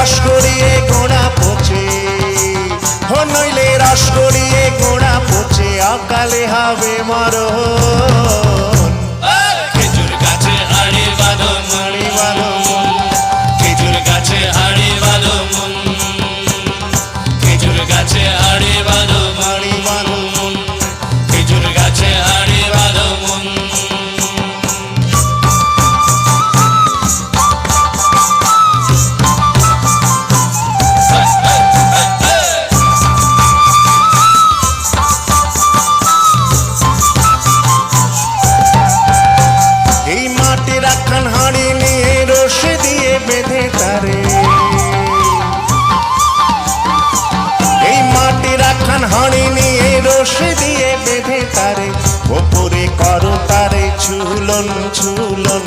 রাস করিয়ে গোড়া পচে, ও নইলে রাস করিয়ে গোড়া পচে অকালে হবে মরণ। খেজুর গাছে আড়ি বাঁধো আড়ি বাঁধো মন, খেজুর গাছে আড়ি বাঁধো মন, খেজুর গাছে আড়ি বাঁধো আড়ি বাঁধো মন। খেজুর গাছে আড়ি বাঁধো মন। এই মাটির একখান হাঁড়ি নিয়ে রশি দিয়ে বেঁধে তারে, এই মাটির একখান হাঁড়ি নিয়ে রশি দিয়ে বেঁধে তারে, ওপরে করো তারে ঝুলন ঝুলন।